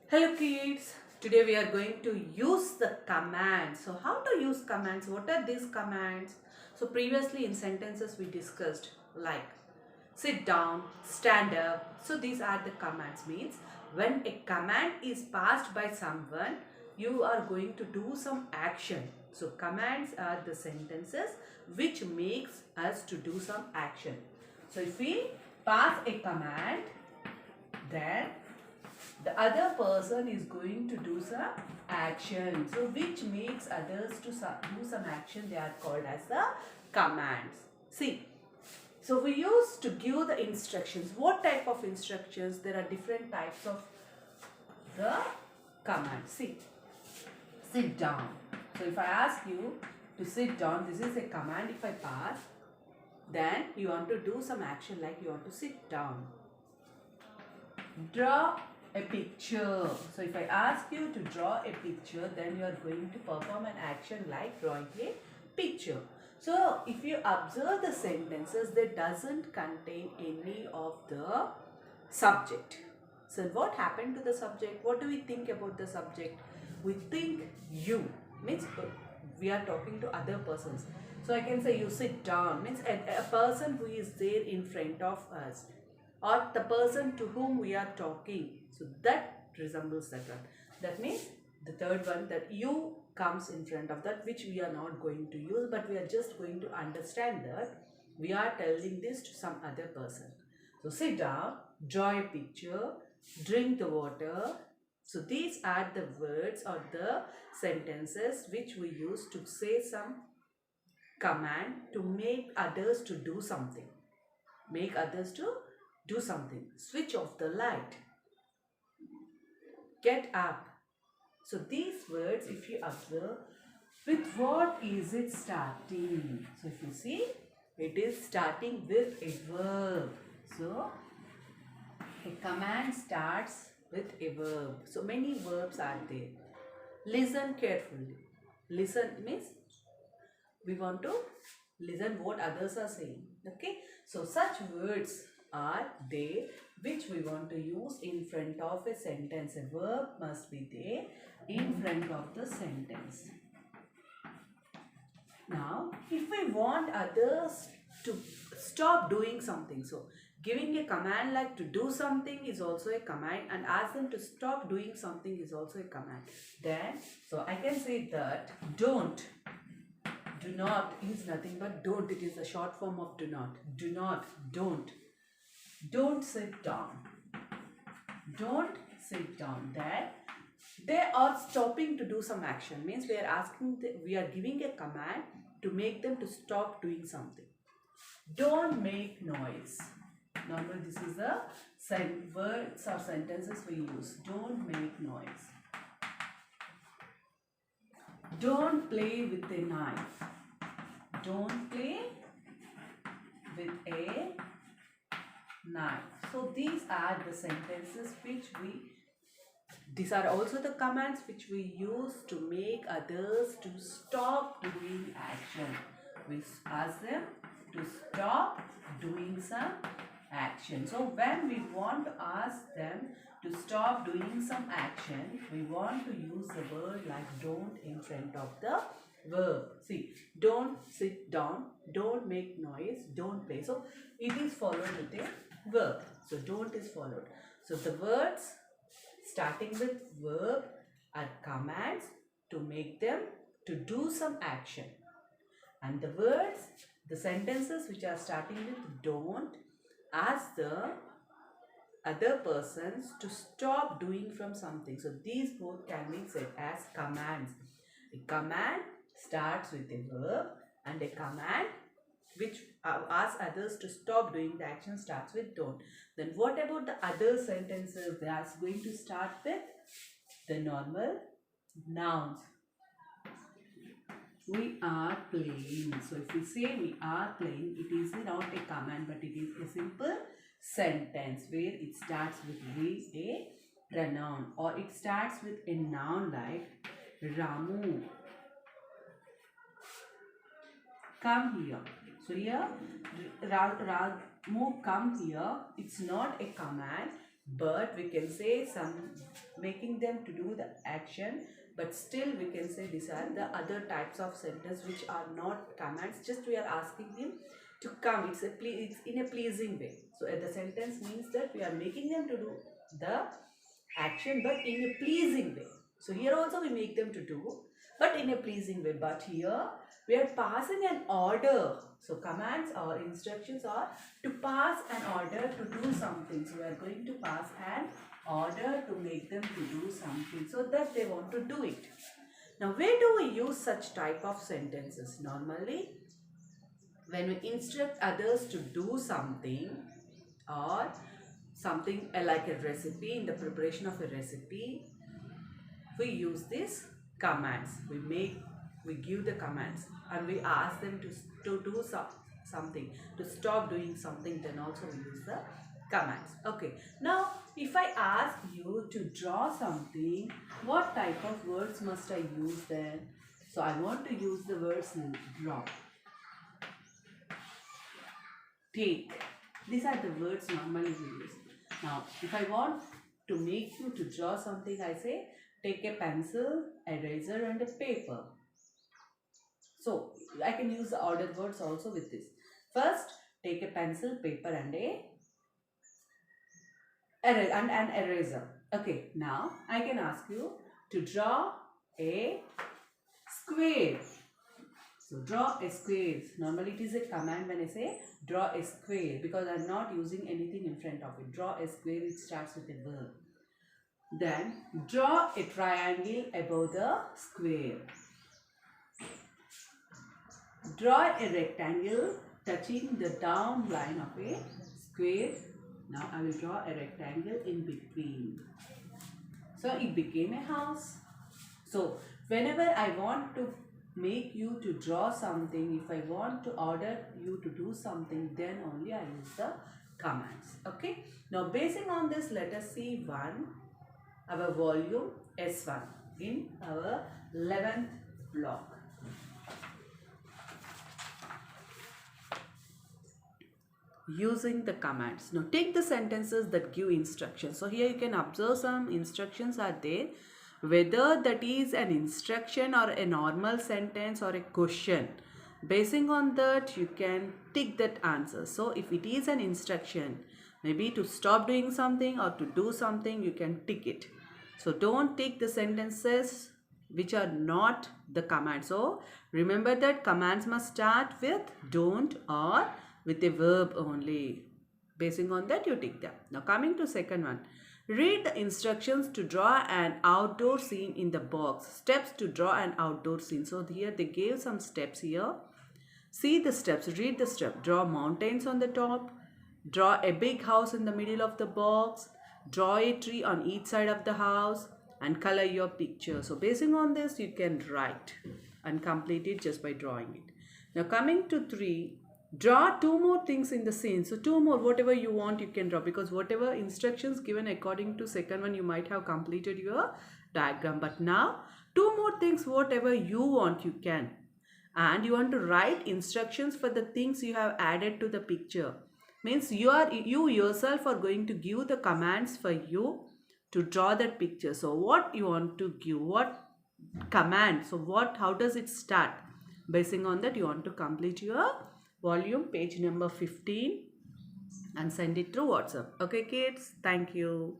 Hello kids, today we are going to use the commands. So how to use commands? What are these commands? So previously in sentences we discussed like sit down, stand up. So these are the commands, means when a command is passed by someone, you are going to do some action. So commands are the sentences which makes us to do some action. So if we pass a command, then the other person is going to do some action, so which makes others to do some action. They are called as the commands. See, so we use to give the instructions. What type of instructions? There are different types of the commands. See, sit down. So if I ask you to sit down, this is a command. If I pass, then you want to do some action, like you want to sit down. Draw a picture. So if I ask you to draw a picture, then you are going to perform an action like drawing a picture. So if you observe the sentences, they doesn't contain any of the subject. So what happened to the subject? What do we think about the subject? We think you, means we are talking to other persons. So I can say you sit down, means a person who is there in front of us, or the person to whom we are talking. So that resembles that one. That means the third one, that you comes in front of that, which we are not going to use, but we are just going to understand that we are telling this to some other person. So sit down, draw a picture, drink the water. So these are the words or the sentences which we use to say some command to make others to do something. Make others to do something. Switch off the light. Get up. So these words, if you observe, with what is it starting? So if you see, it is starting with a verb. So a command starts with a verb. So many verbs are there. Listen carefully. Listen means we want to listen what others are saying. Okay, so such words are there which we want to use in front of a sentence. A verb must be there in front of the sentence. Now if we want others to stop doing something, so giving a command like to do something is also a command, and ask them to stop doing something is also a command. Then so I can say that don't. Do not is nothing but don't. It is a short form of do not. Do not, don't. Don't sit down. Don't sit down. Then they are stopping to do some action. Means we are asking, we are giving a command to make them to stop doing something. Don't make noise. Normally this is the words or sentences we use. Don't make noise. Don't play with a knife. Don't play with a knife. So these are the sentences which these are also the commands which we use to make others to stop doing action. We ask them to stop doing some action. So when we want to ask them to stop doing some action, we want to use the word like don't in front of the verb. See, don't sit down, don't make noise, don't play. So it is followed with a verb. So don't is followed. So the words starting with verb are commands to make them to do some action. And the words, the sentences which are starting with don't, ask the other persons to stop doing from something. So these both can be said as commands. A command starts with a verb, and a command which asks others to stop doing the action starts with don't. Then what about the other sentences? They are going to start with the normal nouns. We are playing. So if we say we are playing, it is not a command, but it is a simple sentence where it starts with a pronoun, or it starts with a noun like Ramu, come here. So here Ramu, come here, it's not a command, but we can say some making them to do the action, but still we can say these are the other types of sentence which are not commands, just we are asking him to come. It's in a pleasing way. So the sentence means that we are making them to do the action but in a pleasing way. So here also we make them to do but in a pleasing way, but here we are passing an order. So commands or instructions are to pass an order to do something. So we are going to pass an order to make them to do something so that they want to do it. Now where do we use such type of sentences? Normally when we instruct others to do something, or something like a recipe, in the preparation of a recipe, we use these commands. We give the commands and we ask them to do something, to stop doing something, then also we use the commands. Okay, now if I ask you to draw something, what type of words must I use then? So I want to use the words draw, take. These are the words normally we use. Now if I want to make you to draw something, I say take a pencil, eraser and a paper. So I can use the ordered words also with this. First, take a pencil, paper and an eraser. Okay, now I can ask you to draw a square. So draw a square. Normally it is a command when I say draw a square, because I am not using anything in front of it. Draw a square, it starts with a verb. Then draw a triangle above the square. Draw a rectangle touching the down line of a square. Now I will draw a rectangle in between. So it became a house. So whenever I want to make you to draw something, if I want to order you to do something, then only I use the commands. Okay. Now basing on this, let us see our volume S1 in our 11th block. Using the commands. Now take the sentences that give instructions. So here you can observe some instructions are there. Whether that is an instruction or a normal sentence or a question, basing on that you can tick that answer. So if it is an instruction, maybe to stop doing something or to do something, you can tick it. So don't tick the sentences which are not the command. So remember that commands must start with don't or with a verb only. Basing on that you tick them. Now coming to second one. Read the instructions to draw an outdoor scene in the box. Steps to draw an outdoor scene. So here they gave some steps here. See the steps. Read the step. Draw mountains on the top. Draw a big house in the middle of the box. Draw a tree on each side of the house. And color your picture. So basing on this you can write and complete it just by drawing it. Now coming to 3. Draw 2 more things in the scene. So 2 more, whatever you want you can draw, because whatever instructions given according to second one you might have completed your diagram. But now 2 more things, whatever you want you can. And you want to write instructions for the things you have added to the picture. Means you yourself are going to give the commands for you to draw that picture. So what you want to give, what command, so how does it start? Basing on that you want to complete your volume page number 15 and send it through WhatsApp. Okay kids, thank you.